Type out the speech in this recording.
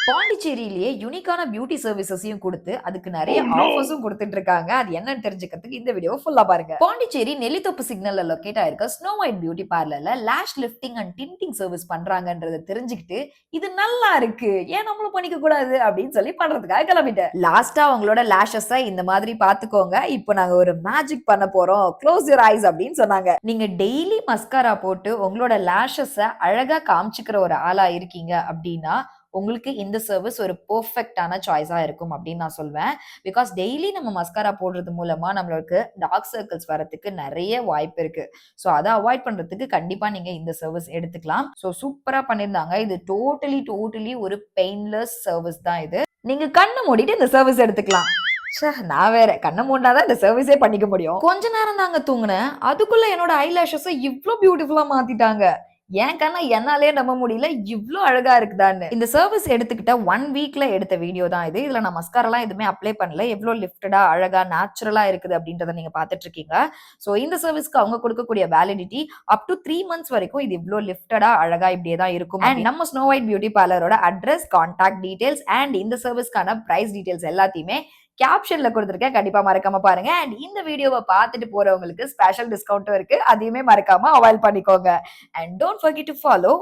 பாண்டிச்சேரியிலேயே யூனிக்கான பியூட்டி சர்வீசஸையும் கொடுத்து அதுக்கு நிறைய ஆஃபர்ஸும் கொடுத்துட்டு இருக்காங்க. அது என்னன்னு தெரிஞ்சுக்கிறதுக்கு இந்த வீடியோ ஃபுல்லா பாருங்க. பாண்டிச்சேரி நெல்லித்தோப்பு சிக்னல்ல லொகேட் ஆயிருக்க ஸ்னோ ஒயிட் பியூட்டி பார்லர்ல lash lifting and tinting service பண்றாங்கன்றத தெரிஞ்சுக்கிட்டு இது நல்லா இருக்கு, ஏன் நம்மளும் பண்ணிக்க கூடாது அப்படின்னு சொல்லி பண்றதுக்காக கிளம்பிட்டேன். லாஸ்டா அவங்களோட லேஷஸ் இந்த மாதிரி பாத்துக்கோங்க, இப்போ நாங்க ஒரு மேஜிக் பண்ண போறோம், க்ளோஸ் யுவர் ஐஸ் அப்படின்னு சொன்னாங்க. நீங்க டெய்லி மஸ்காரா போட்டு உங்களோட லேஷஸ் அழகா காமிச்சுக்கிற ஒரு ஆளா இருக்கீங்க அப்படின்னா உங்களுக்கு இந்த சர்வீஸ் ஒரு பெர்ஃபெக்ட்டான சாய்ஸா இருக்கும் அப்படின்னு நான் சொல்வேன். பிகாஸ் டெய்லி நம்ம மஸ்காரா போடுறது மூலமா நம்மளுக்கு டார்க் சர்க்கிள்ஸ் வரதுக்கு நிறைய வாய்ப்பு இருக்கு. ஸோ அதை அவாய்ட் பண்றதுக்கு கண்டிப்பா நீங்க இந்த சர்வீஸ் எடுத்துக்கலாம். ஸோ சூப்பரா பண்ணியிருந்தாங்க. இது டோட்டலி ஒரு பெயின்லெஸ் சர்வீஸ் தான் இது. நீங்க கண்ணு மூடிட்டு இந்த சர்வீஸ் எடுத்துக்கலாம். நான் வேற கண்ண மூடினாதான் இந்த சர்வீஸே பண்ணிக்க முடியும். கொஞ்ச நேரம் தாங்க தூங்குனேன், அதுக்குள்ள என்னோட ஐலாஷஸ் இவ்ளோ பியூட்டிஃபுல்லா மாத்திட்டாங்க. என் கண்ண என்னாலே நம்ப முடியல, இவ்ளோ அழகா இருக்குதான்னு. இந்த சர்வீஸ் எடுத்துக்கிட்ட 1 வீக்ல எடுத்த வீடியோ தான் இது. இதுல நான் மஸ்காராலாம் எதுவுமே அப்ளை பண்ணல. எவ்ளோ லிஃப்டடா அழகா நேச்சுரலா இருக்குது அப்படின்றத நீங்க பாத்துட்டு இருக்கீங்க. சோ இந்த சர்வீஸ்க்கு அவங்க கொடுக்கக்கூடிய வேலிடிட்டி அப் டு 3 மந்த்ஸ் வரைக்கும் இது இவ்ளோ லிஃப்டடா அழகா இப்படியே தான் இருக்கும். அண்ட் நம்ம ஸ்னோ ஒயிட் பியூட்டி பார்லரோட அட்ரஸ், கான்டாக்ட் டீடைல்ஸ் அண்ட் இந்த சர்வீஸ்க்கான பிரைஸ் டீடைல்ஸ் எல்லாத்தையுமே கேப்ஷன்ல கொடுத்திருக்கேன், கண்டிப்பா மறக்காம பாருங்க. அண்ட் இந்த வீடியோவை பார்த்துட்டு போறவங்களுக்கு ஸ்பெஷல் டிஸ்கவுண்ட்டும் இருக்கு, அதையுமே மறக்காம அவாய்ட் பண்ணிக்கோங்க. And don't forget to follow